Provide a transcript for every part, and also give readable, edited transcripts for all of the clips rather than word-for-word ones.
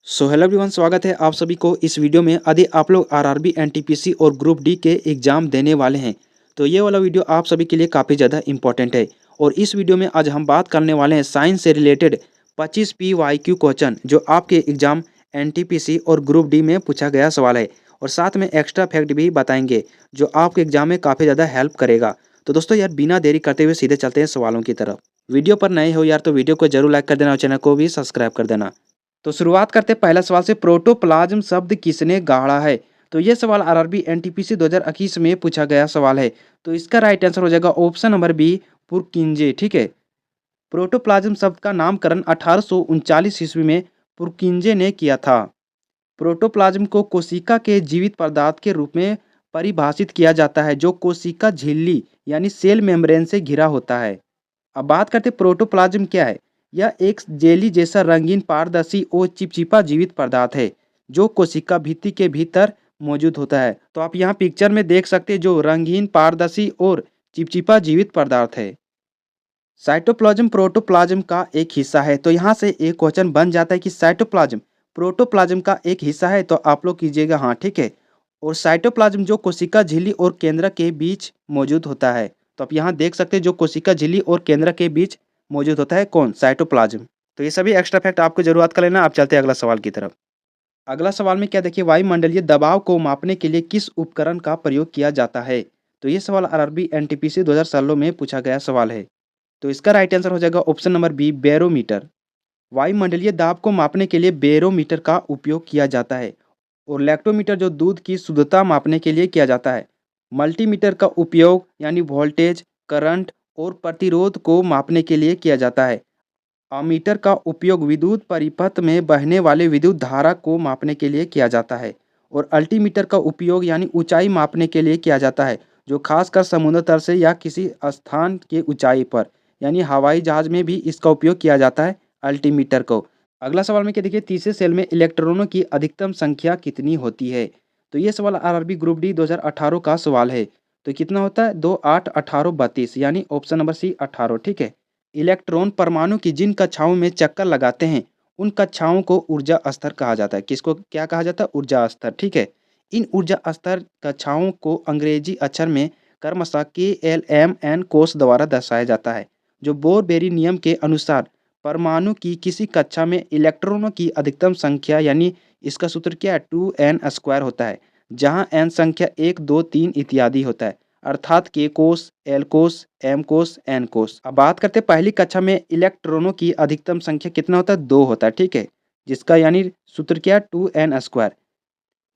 So hello everyone, स्वागत है आप सभी को इस वीडियो में। यदि आप लोग आरआरबी एनटीपीसी और ग्रुप डी के एग्ज़ाम देने वाले हैं तो ये वाला वीडियो आप सभी के लिए काफ़ी ज़्यादा इंपॉर्टेंट है। और इस वीडियो में आज हम बात करने वाले हैं साइंस से रिलेटेड 25 PYQ क्वेश्चन जो आपके एग्ज़ाम एनटीपीसी और ग्रुप डी में पूछा गया सवाल है। और साथ में एक्स्ट्रा फैक्ट भी बताएंगे जो आपके एग्ज़ाम में काफ़ी ज़्यादा हेल्प करेगा। तो दोस्तों यार, बिना देरी करते हुए सीधे चलते हैं सवालों की तरफ। वीडियो पर नए हो यार तो वीडियो को जरूर लाइक कर देना और चैनल को भी सब्सक्राइब कर देना। तो शुरुआत करते हैं पहला सवाल से। प्रोटोप्लाज्म शब्द किसने गाढ़ा है? तो ये सवाल आरआरबी एनटीपीसी 2021 में पूछा गया सवाल है। तो इसका राइट आंसर हो जाएगा ऑप्शन नंबर बी, पुरकिंजे। ठीक है। प्रोटोप्लाज्म शब्द का नामकरण 1839 ईस्वी में पुरकिंजे ने किया था। प्रोटोप्लाज्म को कोशिका के जीवित पदार्थ के रूप में परिभाषित किया जाता है जो कोशिका झिल्ली यानी सेल मेम्ब्रेन से घिरा होता है। अब बात करते हैं प्रोटोप्लाज्म क्या है। यह एक जेली जैसा रंगीन पारदर्शी और चिपचिपा जीवित पदार्थ है जो कोशिका भित्ति के भीतर मौजूद होता है। तो आप यहाँ पिक्चर में देख सकते हैं जो रंगीन पारदर्शी और चिपचिपा जीवित पदार्थ है। साइटोप्लाज्म प्रोटोप्लाज्म का एक हिस्सा है। तो यहाँ से एक क्वेश्चन बन जाता है कि साइटोप्लाज्म प्रोटोप्लाज्म का एक हिस्सा है। तो आप लोग कीजिएगा हाँ, ठीक है। और साइटोप्लाज्म जो कोशिका झिल्ली और केंद्र के बीच मौजूद होता है। तो आप यहाँ देख सकते हैं जो कोशिका झिल्ली और केंद्र के बीच मौजूद होता है कौन? साइटोप्लाज्म। तो ये सभी एक्स्ट्रा फैक्ट आपको जरूरत कर लेना। आप चलते हैं अगला सवाल की तरफ। अगला सवाल में क्या देखिए, वायुमंडलीय दबाव को मापने के लिए किस उपकरण का प्रयोग किया जाता है? तो ये सवाल आरआरबी एनटीपीसी 2016 में पूछा गया सवाल है। तो इसका राइट आंसर हो जाएगा ऑप्शन नंबर बी, बैरोमीटर। वायुमंडलीय दाब को मापने के लिए बैरोमीटर का उपयोग किया जाता है। और लैक्टोमीटर जो दूध की शुद्धता मापने के लिए किया जाता है। मल्टीमीटर का उपयोग यानी वोल्टेज, करंट और प्रतिरोध को मापने के लिए किया जाता है। अमीटर का उपयोग विद्युत परिपथ में बहने वाले विद्युत धारा को मापने के लिए किया जाता है। और अल्टीमीटर का उपयोग यानी ऊंचाई मापने के लिए किया जाता है जो खासकर समुद्र तल से या किसी स्थान के ऊंचाई पर यानी हवाई जहाज में भी इसका उपयोग किया जाता है अल्टीमीटर को। अगला सवाल में क्या देखिए, तीसरे सेल में इलेक्ट्रॉनों की अधिकतम संख्या कितनी होती है? तो ये सवाल आरआरबी ग्रुप डी 2018 का सवाल है। तो कितना होता है? 2 8 18 32 यानी ऑप्शन नंबर सी 18। ठीक है। इलेक्ट्रॉन परमाणु की जिन कक्षाओं में चक्कर लगाते हैं उन कक्षाओं को ऊर्जा स्तर कहा जाता है। किसको क्या कहा जाता है? ऊर्जा स्तर। ठीक है। इन ऊर्जा स्तर कक्षाओं को अंग्रेजी अक्षर में क्रमशः KLMN कोष द्वारा दर्शाया जाता है जो बोर-बेरी नियम के अनुसार परमाणु की किसी कक्षा में इलेक्ट्रॉनों की अधिकतम संख्या यानी इसका सूत्र क्या है? 2n² होता है जहां n संख्या 1 2 3 इत्यादि होता है अर्थात K कोष, L कोष, M कोष, N कोष। अब बात करते हैं पहली कक्षा में इलेक्ट्रॉनों की अधिकतम संख्या कितना होता है? 2 होता है। ठीक है। जिसका यानी सूत्र क्या है? 2n²।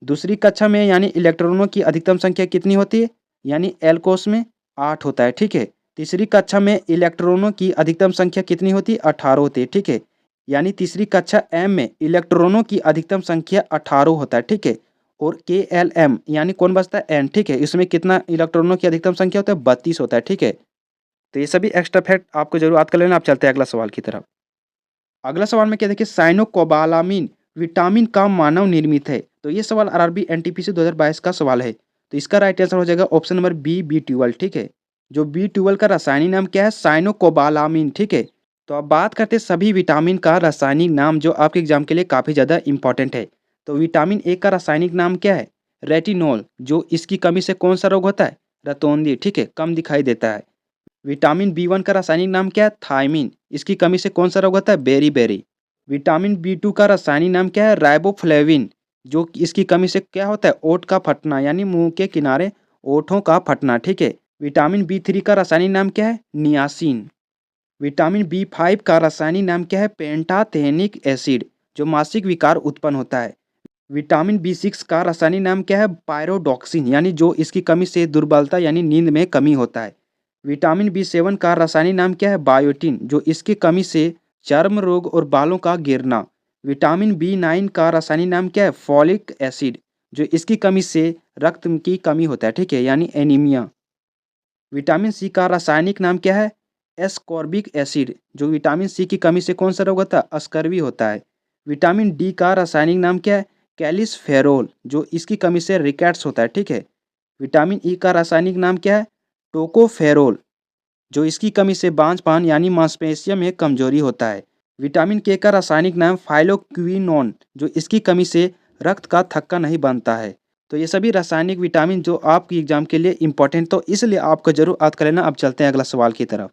दूसरी कक्षा में यानी इलेक्ट्रॉनों की अधिकतम संख्या कितनी होती है? यानी L कोष में 8 होता है। ठीक है। तीसरी कक्षा में इलेक्ट्रॉनों की अधिकतम संख्या कितनी होती है? 18 होती है। ठीक है। यानी तीसरी कक्षा M में इलेक्ट्रॉनों की अधिकतम संख्या 18 होता है। ठीक है। और KLM यानी कौन बचता है? N। ठीक है। इसमें कितना इलेक्ट्रॉनों की अधिकतम संख्या होता है? 32 होता है। ठीक है। तो ये सभी एक्स्ट्रा फैक्ट आपको जरूर याद कर लेना। आप चलते हैं अगला सवाल की तरफ। अगला सवाल में क्या देखिए, साइनोकोबालामिन विटामिन का मानव निर्मित है। तो ये सवाल आरआरबी एनटीपीसी 2022 का सवाल है। तो इसका राइट आंसर हो जाएगा ऑप्शन नंबर बी, B12। ठीक है। जो B12 का रासायनिक नाम क्या है? साइनोकोबालामिन। ठीक है। तो अब बात करते हैं सभी विटामिन का रासायनिक नाम जो आपके एग्जाम के लिए काफ़ी ज़्यादा इंपॉर्टेंट है। तो विटामिन ए का रासायनिक नाम क्या है? रेटिनॉल। जो इसकी कमी से कौन सा रोग होता है? रतौंधी। ठीक है। कम दिखाई देता है। विटामिन B1 का रासायनिक नाम क्या है? थायमिन। इसकी कमी से कौन सा रोग होता है? बेरी। विटामिन B2 का रासायनिक नाम क्या है? राइबोफ्लेविन। जो इसकी कमी से क्या होता है? ओठ का फटना यानी मुंह के किनारे ओठों का फटना। ठीक है। विटामिन B3 का रासायनिक नाम क्या है? नियासिन। विटामिन B5 का रासायनिक नाम क्या है? Pantothenic acid. जो मासिक विकार उत्पन्न होता है। विटामिन B6 का रासायनिक नाम क्या है? पायरोडॉक्सिन यानी जो इसकी कमी से दुर्बलता यानी नींद में कमी होता है। विटामिन B7 का रासायनिक नाम क्या है? बायोटिन। जो इसकी कमी से चर्म रोग और बालों का गिरना। विटामिन B9 का रासायनिक नाम क्या है? Folic acid. जो इसकी कमी से रक्त की कमी होता है। ठीक है। यानी एनीमिया। विटामिन सी का रासायनिक नाम क्या है? Ascorbic acid. जो विटामिन सी की कमी से कौन सा रोग होता है? स्कर्वी होता है। विटामिन डी का रासायनिक नाम क्या है? कैलिसफेरोल। जो इसकी कमी से रिकेट्स होता है। ठीक है। विटामिन ई का रासायनिक नाम क्या है? टोकोफेरोल। जो इसकी कमी से बांझपन यानी मांसपेशियों में कमजोरी होता है। विटामिन के का रासायनिक नाम फाइलोक्विनोन, जो इसकी कमी से रक्त का थक्का नहीं बनता है। तो ये सभी रासायनिक विटामिन जो आपकी एग्जाम के लिए इंपॉर्टेंट, तो इसलिए आपको जरूर याद कर लेना। अब चलते हैं अगला सवाल की तरफ।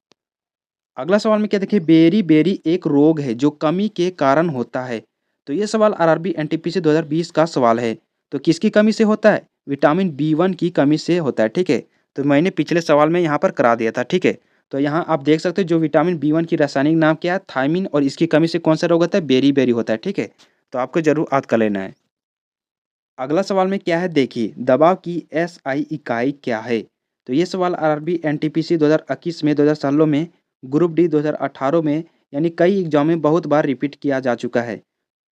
अगला सवाल में क्या देखिए, बेरी बेरी एक रोग है जो कमी के कारण होता है। तो ये सवाल आरआरबी एनटीपीसी 2020 का सवाल है। तो किसकी कमी से होता है? विटामिन बी1 की कमी से होता है, ठीक है। तो मैंने पिछले सवाल में यहाँ पर करा दिया था, ठीक है। तो यहाँ आप देख सकते हो जो विटामिन बी1 की रासायनिक नाम क्या है, थायमिन, और इसकी कमी से कौन सा रोग होता है? बेरी बेरी होता है, ठीक है। तो आपको जरूर याद कर लेना है। अगला सवाल में क्या है देखिए, दबाव की एसआई इकाई क्या है? तो ये सवाल आरआरबी एनटीपीसी 2021 में, 2016 में, ग्रुप डी 2018 में, यानी कई एग्जाम में बहुत बार रिपीट किया जा चुका है।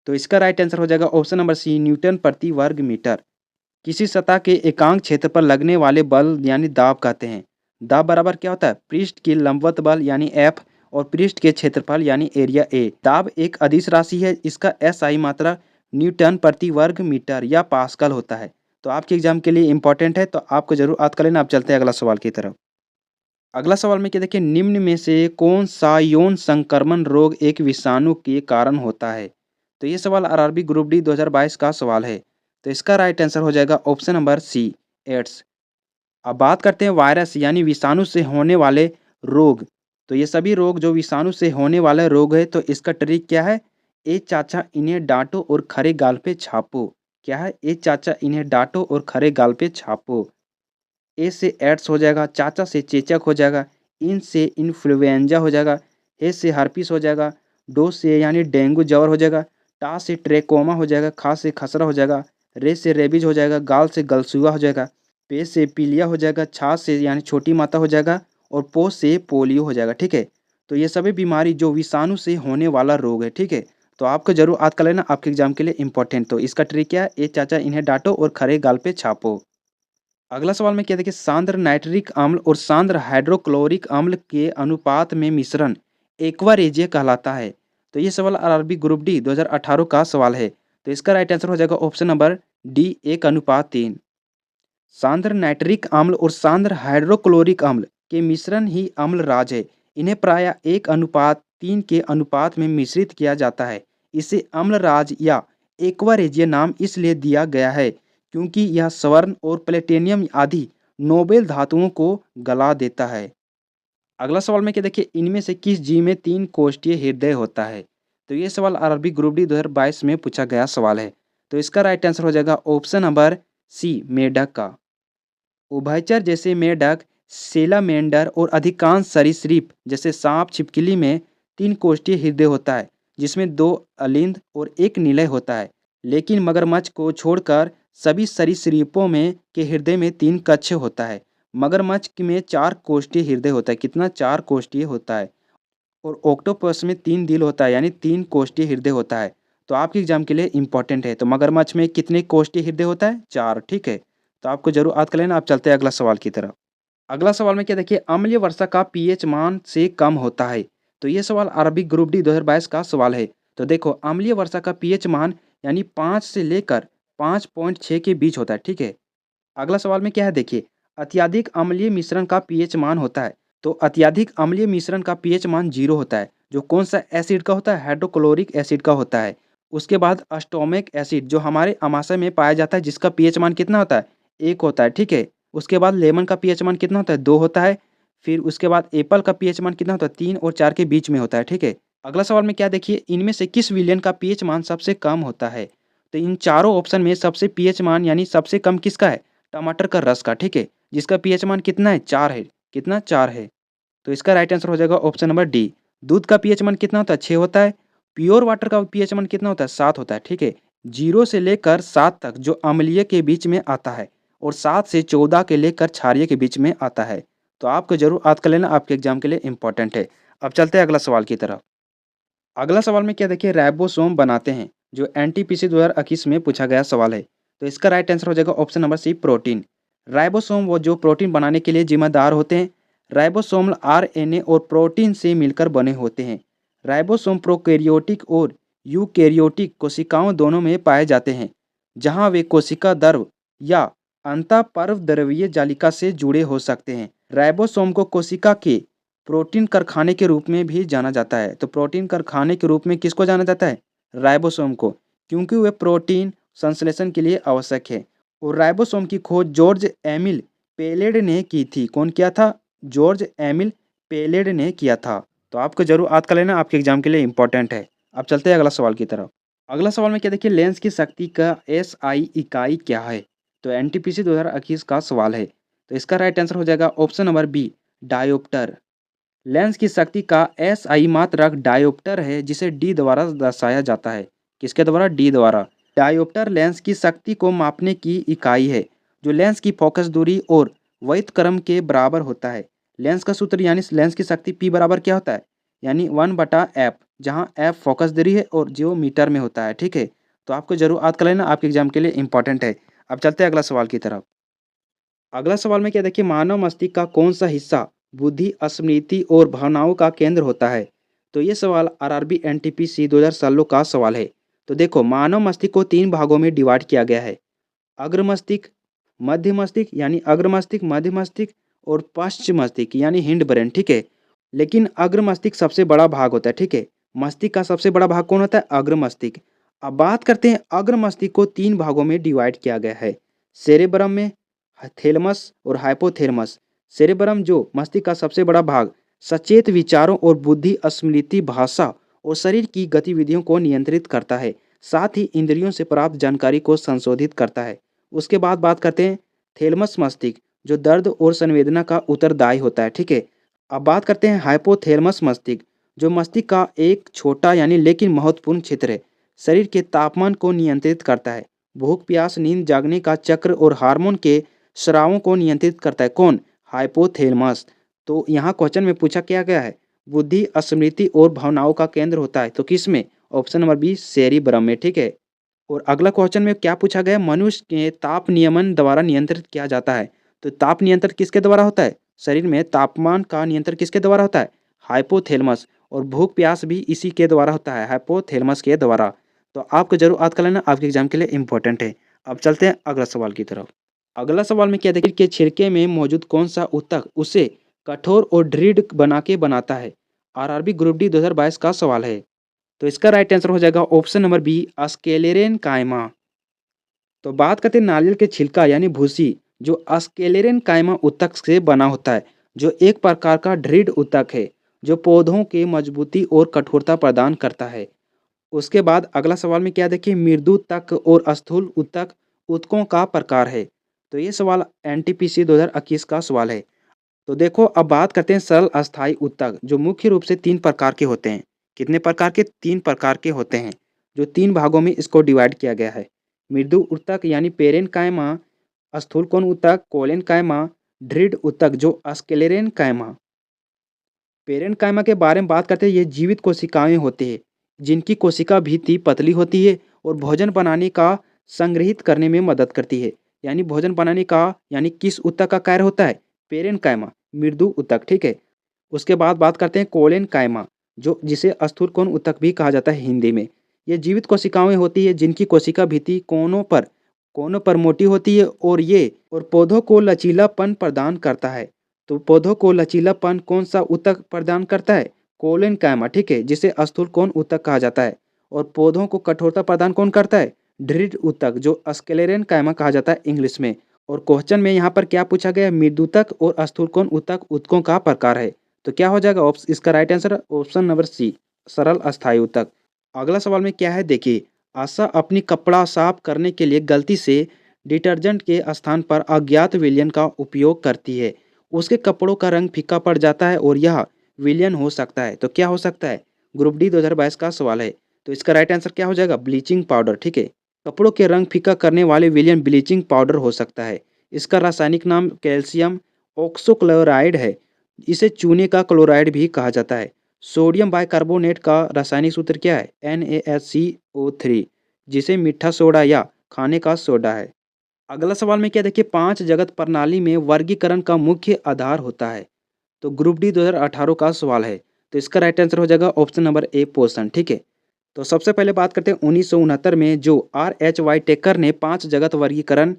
तो इसका राइट आंसर हो जाएगा ऑप्शन नंबर सी, न्यूटन प्रति वर्ग मीटर। किसी सतह के एकांक क्षेत्र पर लगने वाले बल यानी दाब कहते हैं। दाब बराबर क्या होता है? पृष्ठ की लंबवत बल यानी एफ और पृष्ठ के क्षेत्रफल यानी एरिया ए। दाब एक अदिश राशि है, इसका एसआई मात्रा न्यूटन प्रति वर्ग मीटर या पास्कल होता है। तो आपके एग्जाम के लिए इंपॉर्टेंट है, तो आपको जरूर याद कर लेना। आप चलते हैं अगला सवाल की तरफ। अगला सवाल में क्या देखिए, निम्न में से कौन सा यौन संक्रमण रोग एक विषाणु के कारण होता है? तो ये सवाल आरआरबी ग्रुप डी 2022 का सवाल है। तो इसका राइट आंसर हो जाएगा ऑप्शन नंबर सी, एड्स। अब बात करते हैं वायरस यानी विषाणु से होने वाले रोग। तो ये सभी रोग जो विषाणु से होने वाले रोग है, तो इसका ट्रिक क्या है? ए चाचा इन्हें डांटो और खरे गाल पे छापो। क्या है? ए चाचा इन्हें डांटो और खरे गाल पे छापो। ए से एड्स हो जाएगा, चाचा से चेचक हो जाएगा, इन से इन्फ्लुएंजा हो जाएगा, हे से हर्पिस हो जाएगा, डो से यानी डेंगू ज्वर हो जाएगा, टा से ट्रेकोमा हो जाएगा, खा से खसरा हो जाएगा, रे से रेबीज हो जाएगा, गाल से गलसुआ हो जाएगा, पे से पीलिया हो जाएगा, छा से यानी छोटी माता हो जाएगा, और पो से पोलियो हो जाएगा, ठीक है। तो ये सभी बीमारी जो विषाणु से होने वाला रोग है, ठीक है। तो आपको जरूर याद कर लेना, आपके एग्जाम के लिए इंपॉर्टेंट। तो इसका ट्रिक क्या है? ए चाचा इन्हें डांटो और खरे गाल पे छापो। अगला सवाल में क्या देखिए, सांद्र नाइट्रिक अम्ल और सांद्र हाइड्रोक्लोरिक अम्ल के अनुपात में मिश्रण एक्वारेजिया कहलाता है। तो ये सवाल आरआरबी ग्रुप डी 2018 का सवाल है। तो इसका राइट आंसर हो जाएगा ऑप्शन नंबर डी, 1:3। सांद्र नाइट्रिक अम्ल और सांद्र हाइड्रोक्लोरिक अम्ल के मिश्रण ही अम्ल राज है। इन्हें प्रायः 1:3 के अनुपात में मिश्रित किया जाता है। इसे अम्ल राज या एक्वारेजिया नाम इसलिए दिया गया है क्योंकि यह स्वर्ण और प्लेटिनियम आदि नोबेल धातुओं को गला देता है। अगला सवाल में क्या देखिए, इनमें से किस जीव में 3 कोष्ठीय हृदय होता है? तो ये सवाल आरआरबी ग्रुप डी 2022 में पूछा गया सवाल है। तो इसका राइट आंसर हो जाएगा ऑप्शन नंबर सी, मेढक का। उभयचर जैसे मेढक, सेलामेंडर और अधिकांश सरीसृप जैसे सांप, छिपकली में 3 कोष्ठीय हृदय होता है, जिसमें 2 अलिंद और 1 निलय होता है। लेकिन मगरमच्छ को छोड़कर सभी सरीसृपों में के हृदय में 3 कक्ष होता है। मगरमच्छ में 4 कोष्ठीय हृदय होता है। कितना? 4 कोष्ठीय होता है। और ऑक्टोपस में 3 दिल होता है, यानी 3 कोष्ठीय हृदय होता है। तो आपके एग्जाम के लिए इंपॉर्टेंट है। तो मगरमच्छ में कितने कोष्ठीय हृदय होता है? 4, ठीक है। तो आपको जरूर याद कर लेना। आप चलते हैं अगला सवाल की तरफ। अगला सवाल में क्या देखिए, अम्लीय वर्षा का पीएच मान से कम होता है। तो ये सवाल अरबिक ग्रुप डी 2022 का सवाल है। तो देखो, अम्लीय वर्षा का पीएच मान यानी 5 से लेकर 5.6 के बीच होता है, ठीक है। अगला सवाल में क्या है देखिए, अत्यधिक अम्लीय मिश्रण का पीएच मान होता है। तो अत्यधिक अम्लीय मिश्रण का पीएच मान 0 होता है। जो कौन सा एसिड का होता है? हाइड्रोक्लोरिक एसिड का होता है। उसके बाद अस्टॉमिक एसिड जो हमारे अमाशय में पाया जाता है, जिसका पीएच मान कितना होता है? 1 होता है, ठीक है। उसके बाद लेमन का पीएच मान कितना होता है? 2 होता है। फिर उसके बाद एप्पल का पीएच मान कितना होता है? 3 और 4 के बीच में होता है, ठीक है। अगला सवाल में क्या देखिए, इनमें से किस विलेन का पीएच मान सबसे कम होता है? तो इन चारों ऑप्शन में सबसे पीएच मान यानी सबसे कम किसका है? टमाटर का रस का, ठीक है। जिसका पीएच मान कितना है? 4 है। कितना? 4 है। तो इसका राइट आंसर हो जाएगा ऑप्शन नंबर डी। दूध का पीएच मान कितना होता है? 6 होता है। प्योर वाटर का पीएच मान कितना होता है? 7 होता है, ठीक है। 0 से लेकर 7 तक जो अम्लीय के बीच में आता है, और 7 से 14 के लेकर क्षारीय के बीच में आता है। तो आपको जरूर याद कर लेना, आपके एग्जाम के लिए इंपॉर्टेंट है। अब चलते हैं अगला सवाल की तरफ। अगला सवाल में क्या देखिए, राइबोसोम बनाते हैं, जो एनटीपीसी 2021 में पूछा गया सवाल है। तो इसका राइट आंसर हो जाएगा option number C, protein. Ribosome वो जो प्रोटीन बनाने के लिए जिम्मेदार होते हैं। राइबोसोम आरएनए और प्रोटीन से मिलकर बने होते हैं। राइबोसोम प्रोकैरियोटिक और यूकैरियोटिक कोशिकाओं दोनों में पाए जाते हैं, जहां वे कोशिका द्रव या अंतःपर्वद्रव्यीय जालिका से जुड़े हो सकते हैं। राइबोसोम को कोशिका के प्रोटीन कारखाने के रूप में भी जाना जाता है। तो प्रोटीन कारखाने के रूप में किसको जाना जाता है? राइबोसोम को, क्योंकि वे प्रोटीन संश्लेषण के लिए आवश्यक है। और राइबोसोम की खोज जॉर्ज एमिल पेलेड ने की थी। कौन किया था? जॉर्ज एमिल पेलेड ने किया था। तो आपको जरूर याद कर लेना, आपके एग्जाम के लिए इंपॉर्टेंट है। अब चलते हैं अगला सवाल की तरफ। अगला सवाल में क्या देखिए, लेंस की शक्ति का एसआई इकाई क्या है? तो एनटीपीसी 2021 का सवाल है। तो इसका राइट आंसर हो जाएगा option number B, dioptre. Lens की शक्ति का एसआई मात्रक डायोप्टर है, जिसे डी द्वारा दर्शाया जाता है। किसके द्वारा? डी द्वारा। डायोप्टर लेंस की शक्ति को मापने की इकाई है, जो लेंस की फोकस दूरी और व्युत्क्रम के बराबर होता है। लेंस का सूत्र यानी लेंस की शक्ति पी बराबर क्या होता है? यानी 1/f, जहाँ एफ फोकस दूरी है और जो मीटर में होता है। ठीक है, तो आपको जरूर याद कर लेना, आपके एग्जाम के लिए इंपॉर्टेंट है। अब चलते हैं अगला सवाल की तरफ। अगला सवाल में क्या देखिए, मानव मस्तिष्क का कौन सा हिस्सा बुद्धि, स्मृति और भावनाओं का केंद्र होता है? तो ये सवाल आरआरबी एनटीपीसी 2016 का सवाल है। तो देखो, मानव मस्तिष्क को 3 भागों में डिवाइड किया गया है। अग्र मस्तिष्क, मध्य मस्तिष्क यानी अग्र मस्तिष्क, मध्य मस्तिष्क और पश्च मस्तिष्क यानी हिंड ब्रेन। ठीक है, लेकिन अग्र मस्तिष्क सबसे बड़ा भाग होता है। ठीक है, मस्तिष्क का सबसे बड़ा भाग कौन होता है? अग्र मस्तिष्क। अब बात करते हैं, अग्र मस्तिष्क को 3 भागों में डिवाइड किया गया है। सेरेब्रम में, थैलेमस और हाइपोथैलेमस। सेरेब्रम जो मस्तिष्क का सबसे बड़ा भाग सचेत विचारों और बुद्धि, स्मृति, भाषा और शरीर की गतिविधियों को नियंत्रित करता है, साथ ही इंद्रियों से प्राप्त जानकारी को संशोधित करता है। उसके बाद बात करते हैं थैलेमस मस्तिष्क, जो दर्द और संवेदना का उत्तरदायी होता है। ठीक है, अब बात करते हैं हाइपोथैलेमस मस्तिष्क, जो मस्तिष्क का एक छोटा यानी लेकिन महत्वपूर्ण क्षेत्र है। शरीर के तापमान को नियंत्रित करता है, भूख, प्यास, नींद, जागने का चक्र और हार्मोन के स्रावों को नियंत्रित करता है। कौन? हाइपोथैलेमस। तो यहाँ क्वेश्चन में पूछा क्या गया है? बुद्धि, स्मृति और भावनाओं का केंद्र होता है। तो किस में? ऑप्शन नंबर बी, सेरिब्रम में। ठीक है, और अगला क्वेश्चन में क्या पूछा गया? मनुष्य के ताप नियमन द्वारा नियंत्रित किया जाता है। तो ताप नियंत्रण किसके द्वारा होता है? शरीर में तापमान का नियंत्रण किसके द्वारा होता है? हाइपोथैलेमस। और भूख प्यास भी इसी के द्वारा होता है, हाइपोथैलेमस के द्वारा। तो आपको जरूर याद कर लेना, आपके एग्जाम के लिए इंपॉर्टेंट है। अब चलते हैं अगला सवाल की तरफ। अगला सवाल में क्या देखिए, कि छिलके में मौजूद कौन सा ऊतक उसे कठोर और दृढ़ बना के बनाता है? आरआरबी ग्रुप डी 2022 का सवाल है। तो इसका राइट आंसर हो जाएगा ऑप्शन नंबर बी, स्क्लेरेन कायमा। तो बात करते हैं नारियल के छिलका यानी भूसी, जो स्क्लेरेन कायमा ऊतक से बना होता है, जो एक प्रकार का दृढ़ ऊतक है, जो पौधों के मजबूती और कठोरता प्रदान करता है। उसके बाद अगला सवाल में क्या देखिए, मृदु तक और स्थूल ऊतक ऊतकों का प्रकार है। तो ये सवाल एनटीपीसी 2021 का सवाल है। तो देखो, अब बात करते हैं सरल अस्थायी ऊतक, जो मुख्य रूप से 3 प्रकार के होते हैं। कितने प्रकार के? 3 प्रकार के होते हैं, जो 3 भागों में इसको डिवाइड किया गया है। मृदु ऊतक यानी पेरेन कायमा, स्थूल कोण ऊतक कोलेन कायमा, दृढ़ ऊतक जो स्क्लेरेन कायमा। पेरेन्काइमा के बारे में बात करते हैं, ये जीवित कोशिकाएं होती है, जिनकी कोशिका भित्ति पतली होती है और भोजन बनाने का संग्रहित करने में मदद करती है। यानी भोजन बनाने का यानी किस ऊतक का कार्य होता है? पेरेन्काइमा, मृदु ऊतक। ठीक है, उसके बाद बात करते हैं कोलेनकाइमा, जो जिसे स्थूल कोण ऊतक भी कहा जाता है हिंदी में। ये जीवित कोशिकाएं होती है, जिनकी कोशिका भित्ति कोनों पर मोटी होती है और पौधों को लचीलापन प्रदान करता है। तो पौधों को लचीलापन कौन सा ऊतक प्रदान करता है? कोलेनकाइमा। ठीक है, जिसे स्थूल कोण ऊतक कहा जाता है। और पौधों को कठोरता प्रदान कौन करता है? दृढ़ ऊतक, जो स्क्लेरेनकाइमा कहा जाता है इंग्लिश में। और क्वेश्चन में यहाँ पर क्या पूछा गया है? मृदुतक और स्थूल कोण ऊतक ऊतकों का प्रकार है। तो क्या हो जाएगा? इसका right answer option number C, सरल अस्थायी ऊतक। अगला सवाल में क्या है देखिए, आशा अपनी कपड़ा साफ करने के लिए गलती से डिटर्जेंट के स्थान पर अज्ञात विलयन का उपयोग करती है। उसके कपड़ों का रंग फीका पड़ जाता है और यह विलयन हो सकता है। तो क्या हो सकता है? ग्रुप डी 2022 का सवाल है। तो इसका राइट आंसर क्या हो जाएगा? Bleaching powder. ठीक है, कपड़ों के रंग फीका करने वाले विलयन ब्लीचिंग पाउडर हो सकता है। इसका रासायनिक नाम कैल्शियम ऑक्सोक्लोराइड है। इसे चूने का क्लोराइड भी कहा जाता है। सोडियम बाइकार्बोनेट का रासायनिक सूत्र क्या है? NaSCO3, जिसे मीठा सोडा या खाने का सोडा है। अगला सवाल में क्या देखिए, 5 जगत प्रणाली में वर्गीकरण का मुख्य आधार होता है। तो ग्रुप डी 2018 का सवाल है। तो इसका राइट आंसर हो जाएगा ऑप्शन नंबर ए, पोषण। ठीक है, तो सबसे पहले बात करते हैं 1969 में जो RHY टेकर ने 5 जगत वर्गीकरण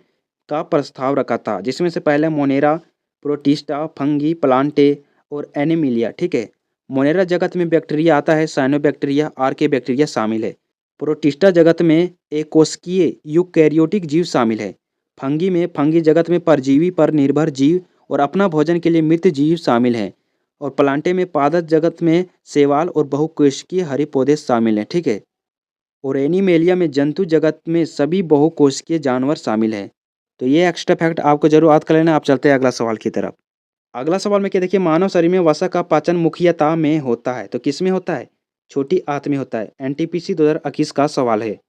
का प्रस्ताव रखा था, जिसमें से पहले मोनेरा, प्रोटिस्टा, फंगी, प्लांटे और एनीमिलिया, ठीक है। मोनेरा जगत में बैक्टीरिया आता है, साइनोबैक्टीरिया, आर्के बैक्टीरिया शामिल है। प्रोटिस्टा जगत में एक कोशिकीय यूकैरियोटिक जीव शामिल है। फंगी में फंगी जगत में परजीवी पर निर्भर जीव और अपना भोजन के लिए मृत जीव शामिल हैं। और प्लांटे में पादप जगत में शैवाल और बहुकोशिकीय हरे पौधे शामिल हैं, ठीक है। और एनिमेलिया में जंतु जगत में सभी बहुकोशिकीय जानवर शामिल हैं। तो ये एक्स्ट्रा फैक्ट आपको जरूर याद कर लेना। आप चलते हैं अगला सवाल की तरफ। अगला सवाल में क्या देखिए, मानव शरीर में वसा का पाचन मुख्यतः में होता है, तो किस में होता है? छोटी आंत में होता है। एनटीपीसी 2021 का सवाल है।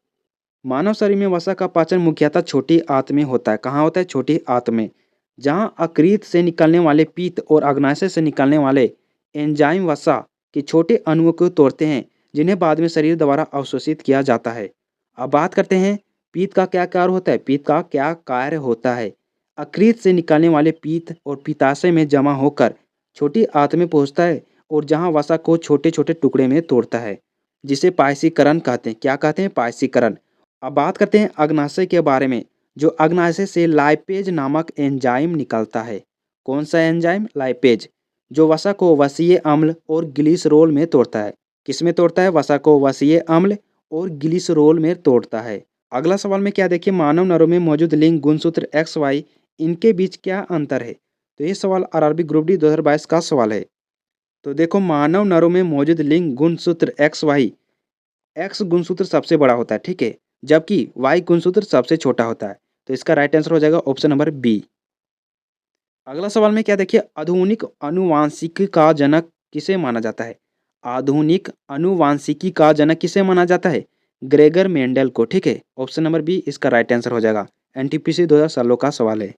मानव शरीर में वसा का पाचन मुख्यतः छोटी आंत में होता है। कहाँ होता है? छोटी आंत में, जहाँ अकृत से निकलने वाले पित्त और अग्नाशय से निकलने वाले एंजाइम वसा के छोटे अणुओं को तोड़ते हैं, जिन्हें बाद में शरीर द्वारा अवशोषित किया जाता है। अब बात करते हैं पित्त का क्या कार्य होता है। पित्त का क्या कार्य होता है? अकृत से निकलने वाले पित्त और पित्ताशय में जमा होकर छोटी आंत में पहुंचता है और जहां वसा को छोटे छोटे टुकड़े में तोड़ता है, जिसे पायसीकरण कहते हैं। क्या कहते हैं? पायसीकरण। अब बात करते हैं अग्नाशय के बारे में। जो अग्नाशय से लाइपेज नामक एंजाइम निकलता है। कौन सा एंजाइम? लाइपेज, जो वसा को वसीय अम्ल और ग्लिसरोल में तोड़ता है। किस में तोड़ता है? वसा को वसीय अम्ल और ग्लिसरोल में तोड़ता है। अगला सवाल में क्या देखिए, मानव नरों में मौजूद लिंग गुणसूत्र एक्स वाई, इनके बीच क्या अंतर है? तो ये सवाल आरआरबी ग्रुप डी 2022 का सवाल है। तो देखो, मानव नरों में मौजूद लिंग गुणसूत्र एक्स वाई, एक्स गुणसूत्र सबसे बड़ा होता है, ठीक है, जबकि वाई गुणसूत्र सबसे छोटा होता है। तो इसका राइट आंसर हो जाएगा ऑप्शन नंबर बी। अगला सवाल में क्या देखिए, आधुनिक आनुवांशिकी का जनक किसे माना जाता है? आधुनिक आनुवांशिकी का जनक किसे माना जाता है? ग्रेगर मेंडल को, ठीक है। ऑप्शन नंबर बी इसका राइट आंसर हो जाएगा। एनटीपीसी 2016 का सवाल है।